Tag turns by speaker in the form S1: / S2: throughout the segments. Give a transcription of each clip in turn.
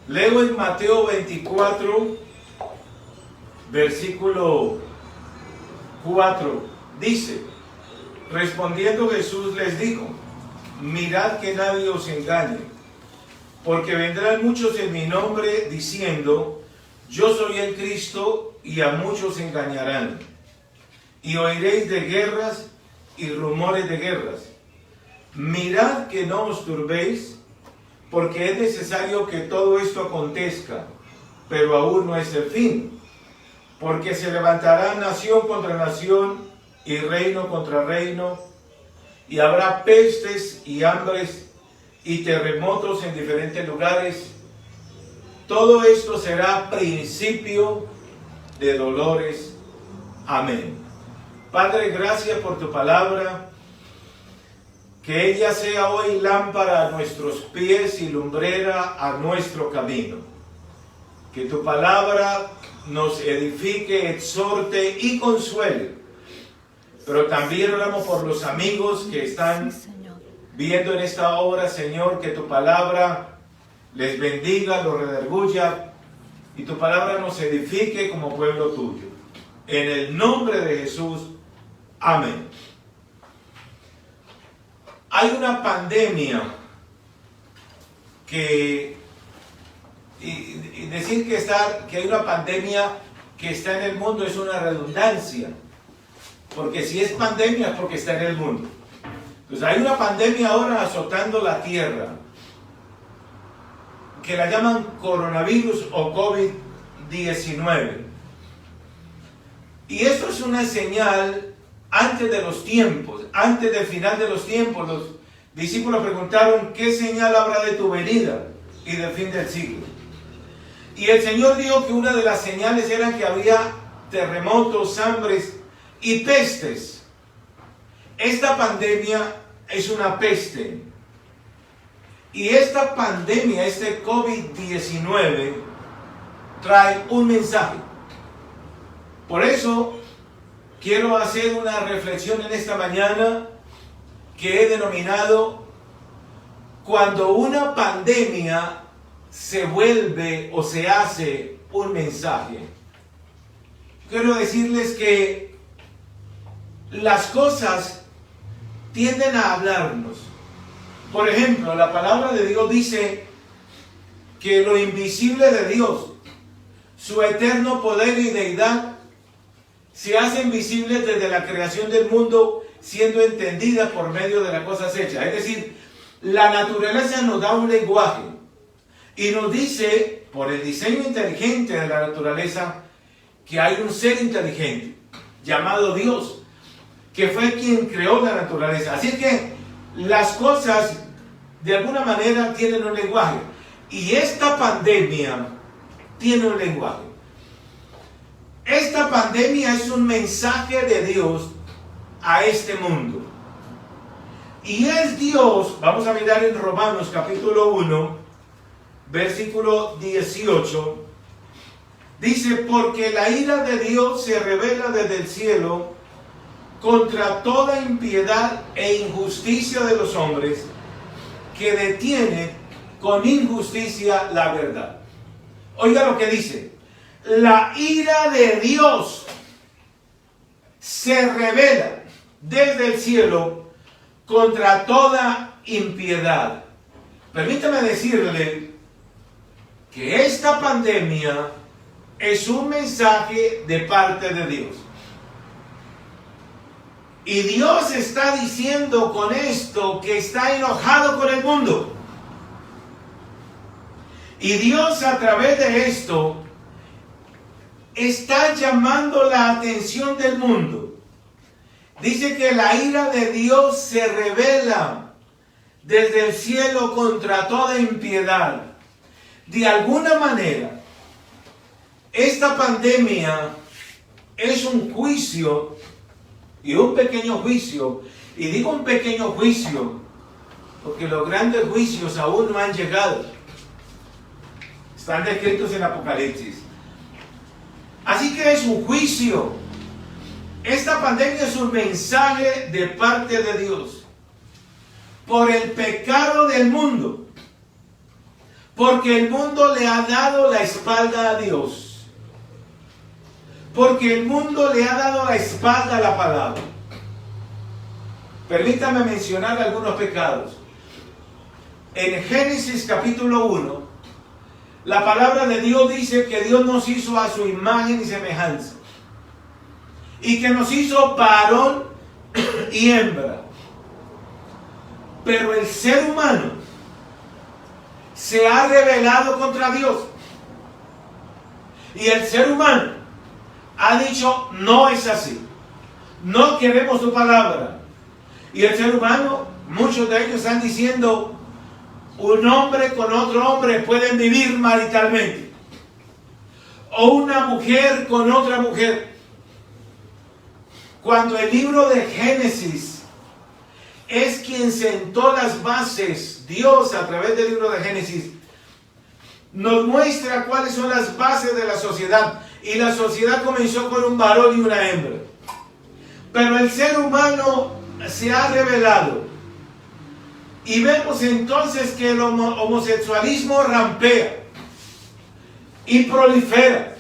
S1: Leo en Mateo 24, versículo 4. Dice: respondiendo Jesús les dijo: mirad que nadie os engañe, porque vendrán muchos en mi nombre diciendo: yo soy el Cristo, y a muchos engañarán. Y oiréis de guerras y rumores de guerras. Mirad que no os turbéis, porque es necesario que todo esto acontezca, pero aún no es el fin. Porque se levantará nación contra nación y reino contra reino, y habrá pestes y hambres y terremotos en diferentes lugares. Todo esto será principio de dolores. Amén. Padre, gracias por tu palabra. Que ella sea hoy lámpara a nuestros pies y lumbrera a nuestro camino. Que tu palabra nos edifique, exhorte y consuele. Pero también oramos por los amigos que están viendo en esta hora, Señor, que tu palabra les bendiga, los redarguya y tu palabra nos edifique como pueblo tuyo. En el nombre de Jesús, amén. Hay una pandemia que, y decir que hay una pandemia que está en el mundo es una redundancia, porque si es pandemia es porque está en el mundo. Entonces hay una pandemia ahora azotando la tierra, que la llaman coronavirus o COVID-19. Y esto es una señal antes de los tiempos, antes del final de los tiempos. Los discípulos preguntaron: ¿qué señal habrá de tu venida y del fin del siglo? Y el Señor dijo que una de las señales era que había terremotos, hambres y pestes. Esta pandemia es una peste. Y esta pandemia, este COVID-19, trae un mensaje. Por eso quiero hacer una reflexión en esta mañana que he denominado: cuando una pandemia se vuelve o se hace un mensaje. Quiero decirles que las cosas tienden a hablarnos. Por ejemplo, la palabra de Dios dice que lo invisible de Dios, su eterno poder y deidad, se hacen visibles desde la creación del mundo, siendo entendidas por medio de las cosas hechas. Es decir, la naturaleza nos da un lenguaje y nos dice, por el diseño inteligente de la naturaleza, que hay un ser inteligente llamado Dios, que fue quien creó la naturaleza. Así que las cosas de alguna manera tienen un lenguaje, y esta pandemia tiene un lenguaje. Esta pandemia es un mensaje de Dios a este mundo. Y es Dios, vamos a mirar en Romanos capítulo 1, versículo 18. Dice: porque la ira de Dios se revela desde el cielo contra toda impiedad e injusticia de los hombres, que detiene con injusticia la verdad. Oiga lo que dice: la ira de Dios se revela desde el cielo contra toda impiedad. Permítame decirle que esta pandemia es un mensaje de parte de Dios. Y Dios está diciendo con esto que está enojado con el mundo. Y Dios, a través de esto, está llamando la atención del mundo. Dice que la ira de Dios se revela desde el cielo contra toda impiedad. De alguna manera, esta pandemia es un juicio, y un pequeño juicio. Y digo un pequeño juicio porque los grandes juicios aún no han llegado. Están descritos en Apocalipsis. Así que es un juicio. Esta pandemia es un mensaje de parte de Dios por el pecado del mundo, Porque el mundo le ha dado la espalda a Dios. Porque el mundo le ha dado la espalda a la palabra. Permítame mencionar algunos pecados. En Génesis capítulo 1, la palabra de Dios dice que Dios nos hizo a su imagen y semejanza. Y que nos hizo varón y hembra. Pero el ser humano se ha rebelado contra Dios. Y el ser humano ha dicho, no es así. No queremos tu palabra. Y el ser humano, muchos de ellos están diciendo, un hombre con otro hombre pueden vivir maritalmente. O una mujer con otra mujer. Cuando el libro de Génesis es quien sentó las bases, Dios a través del libro de Génesis nos muestra cuáles son las bases de la sociedad. Y la sociedad comenzó con un varón y una hembra. Pero el ser humano se ha rebelado. Y vemos entonces que el homosexualismo rampea y prolifera.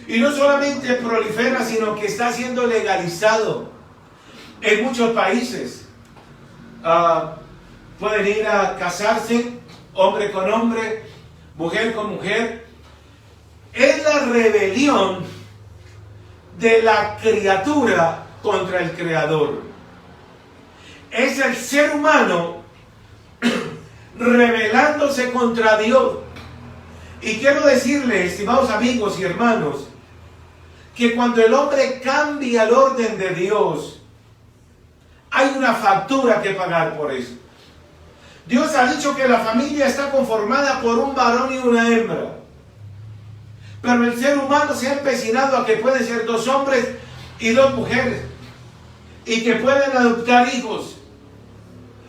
S1: Y no solamente prolifera, sino que está siendo legalizado en muchos países. Pueden ir a casarse, hombre con hombre, mujer con mujer. Es la rebelión de la criatura contra el Creador. Es el ser humano rebelándose contra Dios. Y quiero decirles, estimados amigos y hermanos, que cuando el hombre cambia el orden de Dios, hay una factura que pagar por eso. Dios ha dicho que la familia está conformada por un varón y una hembra. Pero el ser humano se ha empecinado a que pueden ser dos hombres y dos mujeres. Y que pueden adoptar hijos.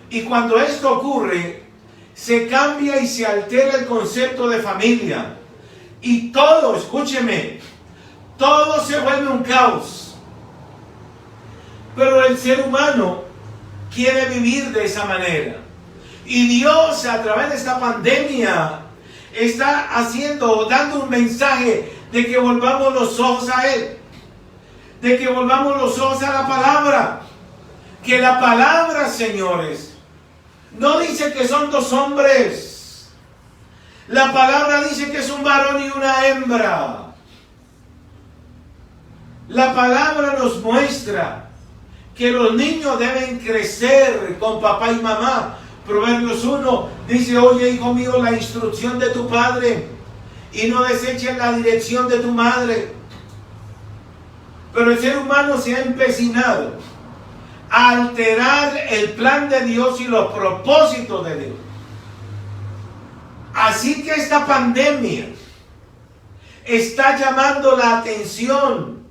S1: Y cuando esto ocurre, se cambia y se altera el concepto de familia. Y todo, escúcheme, todo se vuelve un caos. Pero el ser humano quiere vivir de esa manera. Y Dios, a través de esta pandemia, está dando un mensaje de que volvamos los ojos a Él. De que volvamos los ojos a la palabra. Que la palabra, señores, no dice que son dos hombres. La palabra dice que es un varón y una hembra. La palabra nos muestra que los niños deben crecer con papá y mamá. Proverbios 1 dice, oye, hijo mío, la instrucción de tu padre y no deseches la dirección de tu madre. Pero el ser humano se ha empecinado a alterar el plan de Dios y los propósitos de Dios. Así que esta pandemia está llamando la atención.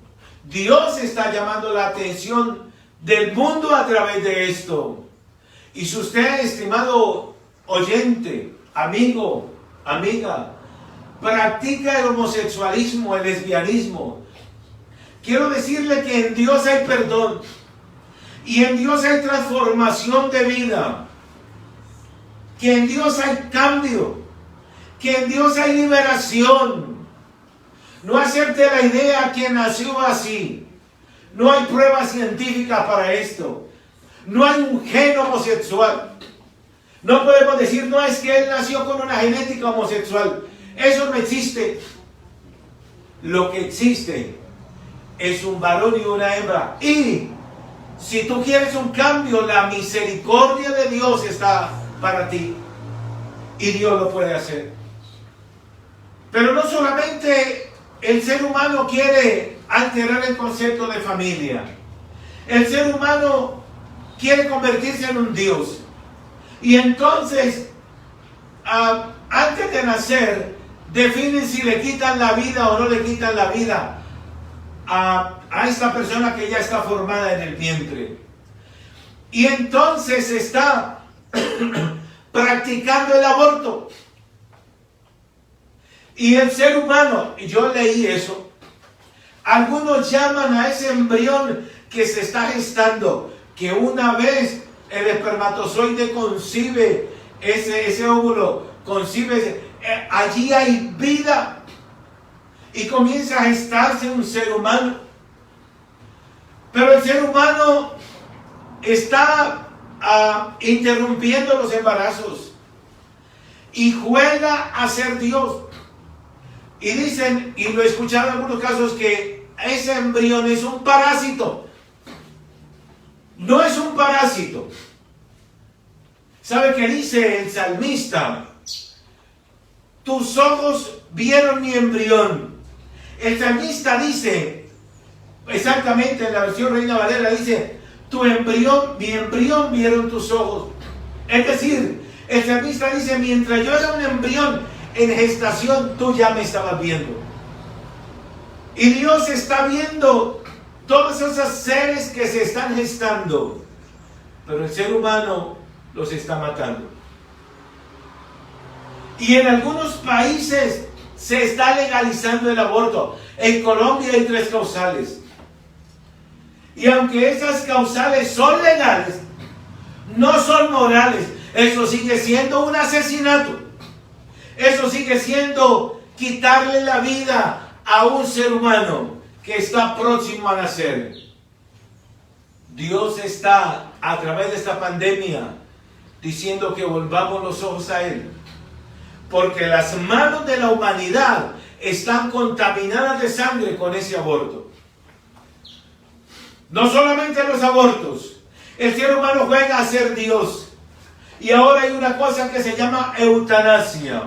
S1: Dios está llamando la atención del mundo a través de esto. Y si usted, estimado oyente, amigo, amiga, practica el homosexualismo, el lesbianismo, quiero decirle que en Dios hay perdón. Y en Dios hay transformación de vida. Que en Dios hay cambio. Que en Dios hay liberación. No acepte la idea que nació así. No hay pruebas científicas para esto. No hay un gen homosexual. No podemos decir, no, es que él nació con una genética homosexual. Eso no existe. Lo que existe es un varón y una hembra. Y si tú quieres un cambio, la misericordia de Dios está para ti. Y Dios lo puede hacer. Pero no solamente el ser humano quiere alterar el concepto de familia. El ser humano quiere convertirse en un Dios. Y entonces, antes de nacer, definen si le quitan la vida o no le quitan la vida a esta persona que ya está formada en el vientre. Y entonces está practicando el aborto. Y el ser humano, y yo leí eso, algunos llaman a ese embrión que se está gestando, que una vez el espermatozoide concibe ese óvulo, concibe, allí hay vida. Y comienza a gestarse un ser humano. Pero el ser humano está interrumpiendo los embarazos. Y juega a ser Dios. Y dicen, y lo he escuchado en algunos casos, que ese embrión es un parásito. No es un parásito. ¿Sabe qué dice el salmista? Tus ojos vieron mi embrión. El salmista dice, exactamente en la versión Reina Valera, dice, mi embrión vieron tus ojos. Es decir, el salmista dice, mientras yo era un embrión en gestación, tú ya me estabas viendo. Y Dios está viendo todos esos seres que se están gestando, pero el ser humano los está matando. Y en algunos países se está legalizando el aborto. En Colombia hay 3 causales. Y aunque esas causales son legales, no son morales. Eso sigue siendo un asesinato. Eso sigue siendo quitarle la vida a un ser humano que está próximo a nacer. Dios está, a través de esta pandemia, diciendo que volvamos los ojos a Él. Porque las manos de la humanidad están contaminadas de sangre con ese aborto. No solamente los abortos. El ser humano juega a ser Dios. Y ahora hay una cosa que se llama eutanasia.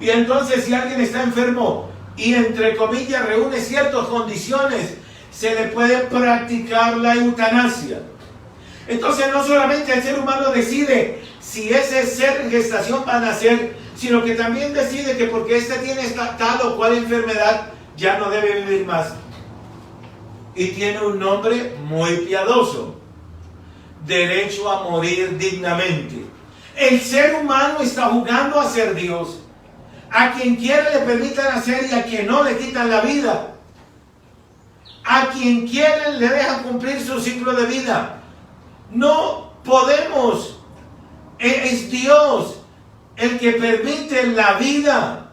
S1: Y entonces si alguien está enfermo y entre comillas reúne ciertas condiciones, se le puede practicar la eutanasia. Entonces no solamente el ser humano decide si ese ser en gestación va a nacer, sino que también decide que porque este tiene tal o cual enfermedad, ya no debe vivir más. Y tiene un nombre muy piadoso: derecho a morir dignamente. El ser humano está jugando a ser Dios. A quien quiere le permiten hacer y a quien no le quitan la vida. A quien quieren le dejan cumplir su ciclo de vida. No podemos. Es Dios el que permite la vida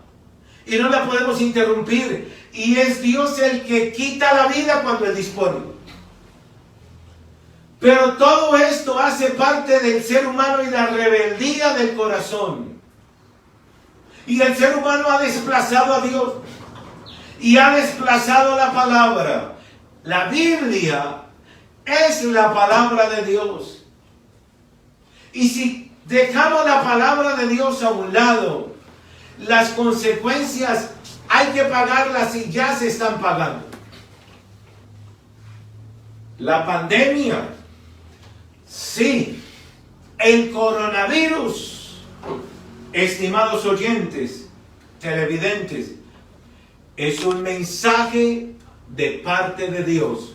S1: y no la podemos interrumpir. Y es Dios el que quita la vida cuando Él dispone. Pero todo esto hace parte del ser humano y la rebeldía del corazón. Y el ser humano ha desplazado a Dios y ha desplazado la palabra. La Biblia es la palabra de Dios. Y si dejamos la palabra de Dios a un lado, las consecuencias hay que pagarlas y ya se están pagando. La pandemia, sí. El coronavirus, estimados oyentes, televidentes, es un mensaje de parte de Dios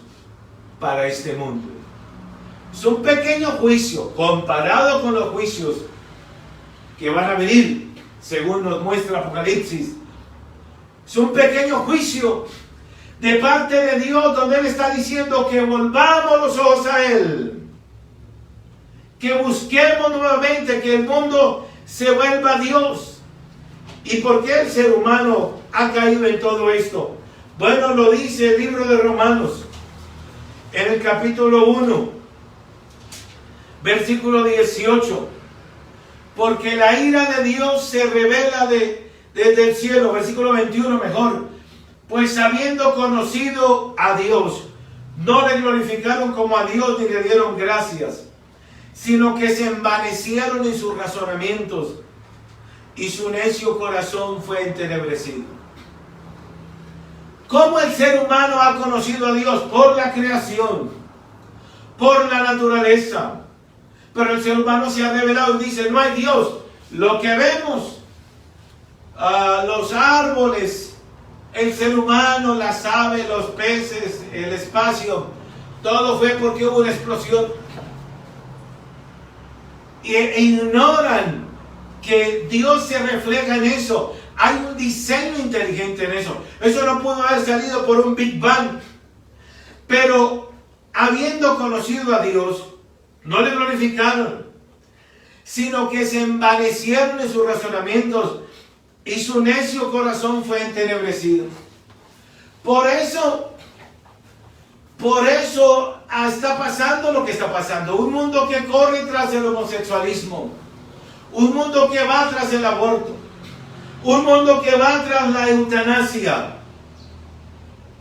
S1: para este mundo. Es un pequeño juicio comparado con los juicios que van a venir, según nos muestra Apocalipsis. Es un pequeño juicio de parte de Dios, donde Él está diciendo que volvamos los ojos a Él, que busquemos nuevamente, que el mundo se vuelva a Dios. ¿Y por qué el ser humano ha caído en todo esto? Bueno, lo dice el libro de Romanos, en el capítulo 1, versículo 18. Porque la ira de Dios se revela desde el cielo, versículo 21 mejor. Pues habiendo conocido a Dios, no le glorificaron como a Dios ni le dieron gracias, sino que se envanecieron en sus razonamientos, y su necio corazón fue entenebrecido. ¿Cómo el ser humano ha conocido a Dios? Por la creación, por la naturaleza. Pero el ser humano se ha revelado y dice, no hay Dios. Lo que vemos, los árboles, el ser humano, las aves, los peces, el espacio, todo fue porque hubo una explosión. E ignoran que Dios se refleja en eso. Hay un diseño inteligente en eso. Eso no pudo haber salido por un Big Bang. Pero habiendo conocido a Dios, no le glorificaron, sino que se envanecieron en sus razonamientos y su necio corazón fue entenebrecido. Por eso está pasando lo que está pasando. Un mundo que corre tras el homosexualismo. Un mundo que va tras el aborto. Un mundo que va tras la eutanasia.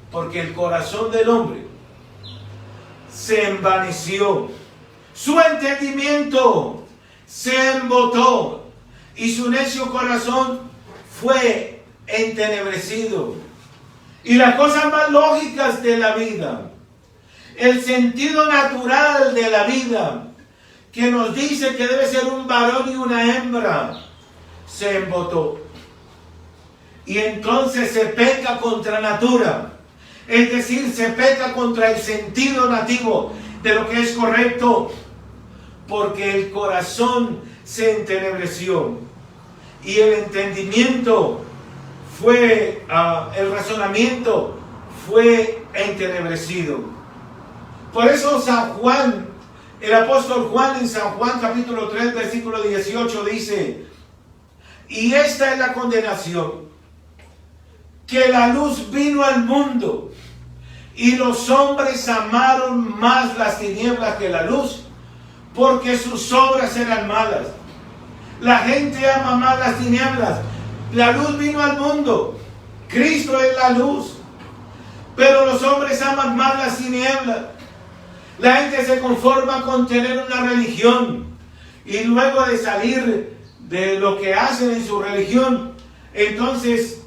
S1: Porque el corazón del hombre se envaneció. Su entendimiento se embotó. Y su necio corazón fue entenebrecido. Y las cosas más lógicas de la vida, el sentido natural de la vida, que nos dice que debe ser un varón y una hembra, se embotó. Y entonces se peca contra natura. Es decir, se peca contra el sentido nativo de lo que es correcto, porque el corazón se entenebreció. Y el entendimiento fue, el razonamiento fue entenebrecido. Por eso San Juan, el apóstol Juan en San Juan capítulo 3 versículo 18 dice: y esta es la condenación, que la luz vino al mundo y los hombres amaron más las tinieblas que la luz, porque sus obras eran malas. La gente ama más las tinieblas. La luz vino al mundo. Cristo es la luz. Pero los hombres aman más las tinieblas. La gente se conforma con tener una religión. Y luego de salir de lo que hacen en su religión, entonces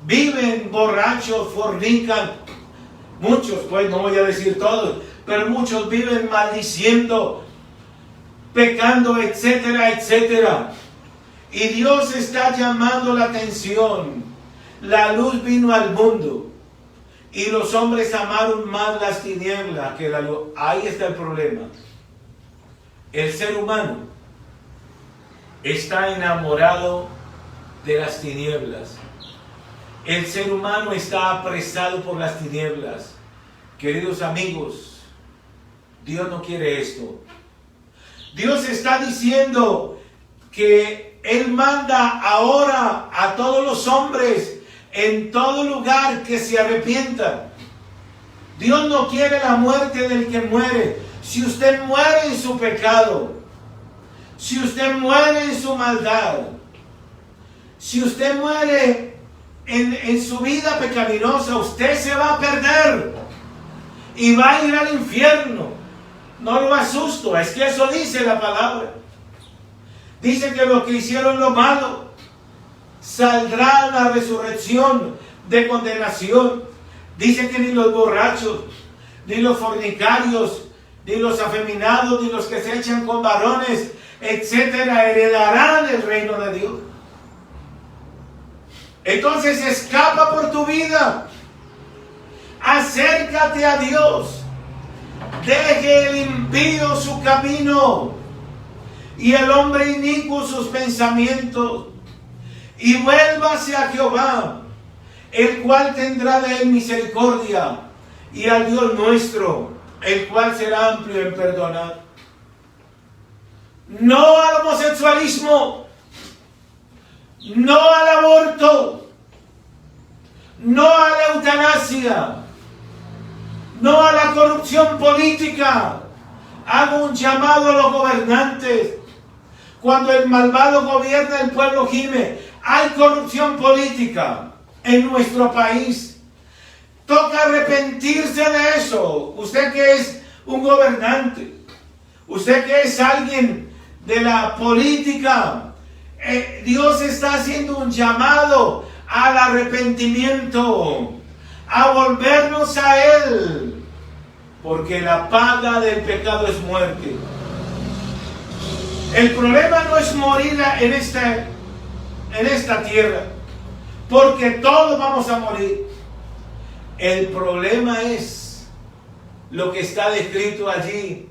S1: viven borrachos, fornican. Muchos, pues no voy a decir todos, pero muchos viven maldiciendo, pecando, etcétera, etcétera. Y Dios está llamando la atención. La luz vino al mundo y los hombres amaron más las tinieblas que la luz. Ahí está el problema. El ser humano está enamorado de las tinieblas. El ser humano está apresado por las tinieblas. Queridos amigos, Dios no quiere esto. Dios está diciendo que Él manda ahora a todos los hombres en todo lugar que se arrepientan. Dios no quiere la muerte del que muere. Si usted muere en su pecado, si usted muere en su maldad, si usted muere en su vida pecaminosa, usted se va a perder y va a ir al infierno. No lo asusto, es que eso dice la palabra. Dice que los que hicieron lo malo saldrán a la resurrección de condenación. Dice que ni los borrachos, ni los fornicarios, ni los afeminados, ni los que se echan con varones, etcétera, heredarán el reino de Dios. Entonces escapa por tu vida. Acércate a Dios. Deje el impío su camino y el hombre inicuo sus pensamientos, y vuélvase a Jehová, el cual tendrá de él misericordia, y al Dios nuestro, el cual será amplio en perdonar. No al homosexualismo, no al aborto, no a la eutanasia, no a la corrupción política. Hago un llamado a los gobernantes. Cuando el malvado gobierna, el pueblo gime. Hay corrupción política en nuestro país. Toca arrepentirse de eso. Usted que es un gobernante, usted que es alguien de la política, Dios está haciendo un llamado al arrepentimiento, a volvernos a Él, porque la paga del pecado es muerte. El problema no es morir en esta tierra, porque todos vamos a morir. El problema es lo que está descrito allí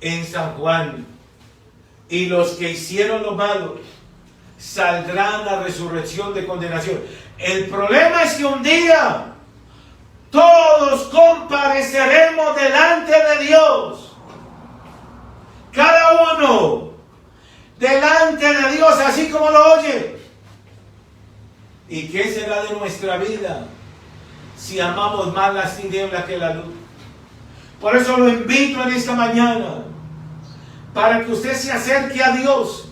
S1: en San Juan: y los que hicieron lo malo saldrán a resurrección de condenación. El problema es que un día todos compareceremos delante de Dios. Cada uno delante de Dios, así como lo oye. ¿Y qué será de nuestra vida si amamos más las tinieblas que la luz? Por eso lo invito en esta mañana, para que usted se acerque a Dios,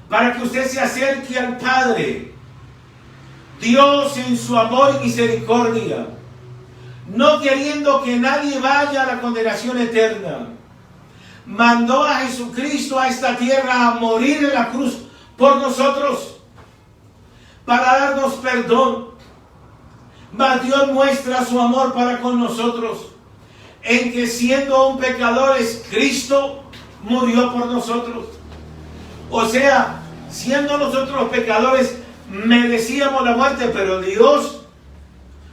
S1: para que usted se acerque al Padre. Dios en su amor y misericordia, no queriendo que nadie vaya a la condenación eterna, mandó a Jesucristo a esta tierra a morir en la cruz por nosotros, para darnos perdón. Mas Dios muestra su amor para con nosotros, en que siendo aún pecadores, Cristo murió por nosotros. O sea, siendo nosotros pecadores, merecíamos la muerte, pero Dios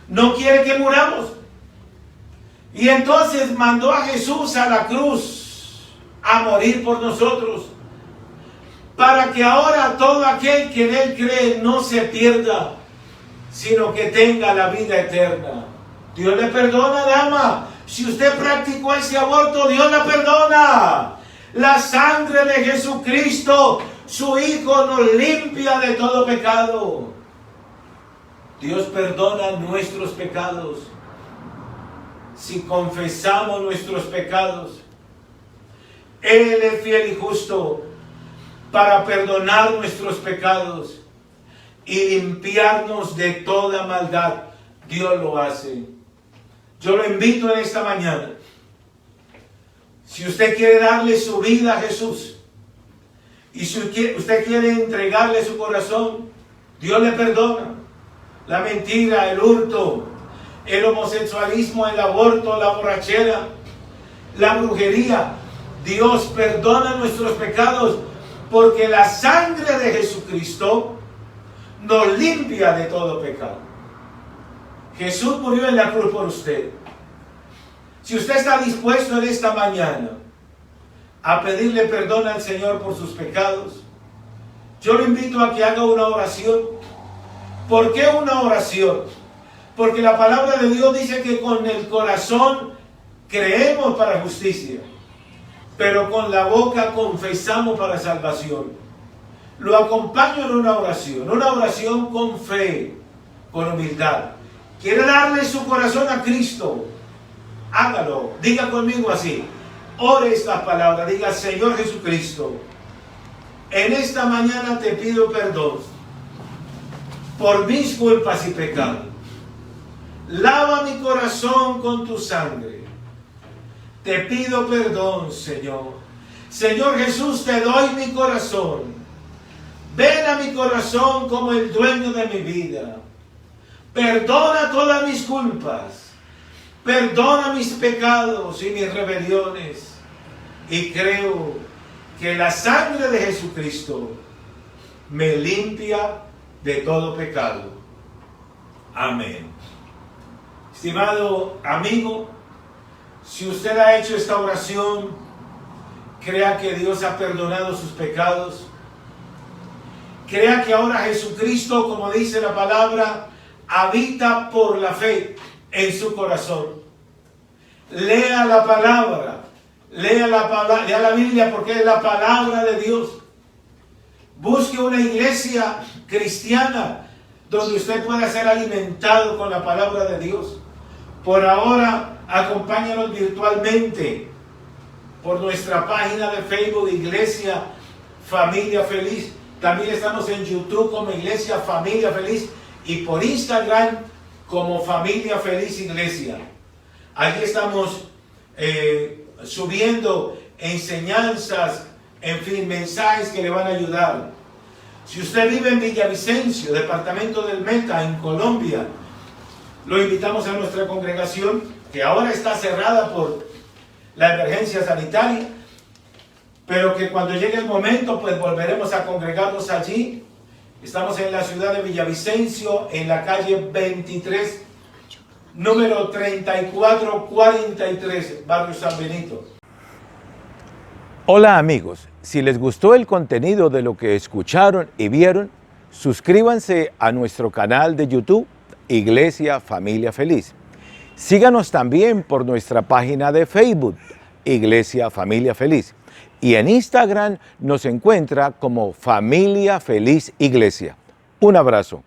S1: no quiere que muramos. Y entonces mandó a Jesús a la cruz a morir por nosotros, para que ahora todo aquel que en Él cree no se pierda, sino que tenga la vida eterna. Dios le perdona, dama. Si usted practicó ese aborto, Dios la perdona. La sangre de Jesucristo, su Hijo, nos limpia de todo pecado. Dios perdona nuestros pecados si confesamos nuestros pecados. Él es fiel y justo para perdonar nuestros pecados y limpiarnos de toda maldad. Dios lo hace. Yo lo invito en esta mañana. Si usted quiere darle su vida a Jesús, y si usted quiere entregarle su corazón, Dios le perdona. La mentira, el hurto, el homosexualismo, el aborto, la borrachera, la brujería. Dios perdona nuestros pecados, porque la sangre de Jesucristo nos limpia de todo pecado. Jesús murió en la cruz por usted. Si usted está dispuesto en esta mañana a pedirle perdón al Señor por sus pecados, yo le invito a que haga una oración. ¿Por qué una oración? Porque la palabra de Dios dice que con el corazón creemos para justicia, pero con la boca confesamos para salvación. Lo acompaño en una oración con fe, con humildad. ¿Quiere darle su corazón a Cristo? Hágalo. Diga conmigo así. Ore esta palabra. Diga: Señor Jesucristo, en esta mañana te pido perdón por mis culpas y pecados. Lava mi corazón con tu sangre. Te pido perdón, Señor. Señor Jesús, te doy mi corazón. Ven a mi corazón como el dueño de mi vida. Perdona todas mis culpas. Perdona mis pecados y mis rebeliones. Y creo que la sangre de Jesucristo me limpia de todo pecado. Amén. Estimado amigo, si usted ha hecho esta oración, crea que Dios ha perdonado sus pecados. Crea que ahora Jesucristo, como dice la palabra, habita por la fe en su corazón. Lea la palabra, lea la Biblia, porque es la palabra de Dios. Busque una iglesia cristiana donde usted pueda ser alimentado con la palabra de Dios. Por ahora, acompáñanos virtualmente por nuestra página de Facebook, Iglesia Familia Feliz. También estamos en YouTube como Iglesia Familia Feliz y por Instagram como Familia Feliz Iglesia. Allí estamos subiendo enseñanzas, en fin, mensajes que le van a ayudar. Si usted vive en Villavicencio, departamento del Meta, en Colombia, lo invitamos a nuestra congregación, que ahora está cerrada por la emergencia sanitaria, pero que cuando llegue el momento, pues volveremos a congregarnos allí. Estamos en la ciudad de Villavicencio, en la calle 23, número 3443, barrio San Benito.
S2: Hola amigos, si les gustó el contenido de lo que escucharon y vieron, suscríbanse a nuestro canal de YouTube, Iglesia Familia Feliz. Síganos también por nuestra página de Facebook, Iglesia Familia Feliz. y en Instagram nos encuentra como Familia Feliz Iglesia. Un abrazo.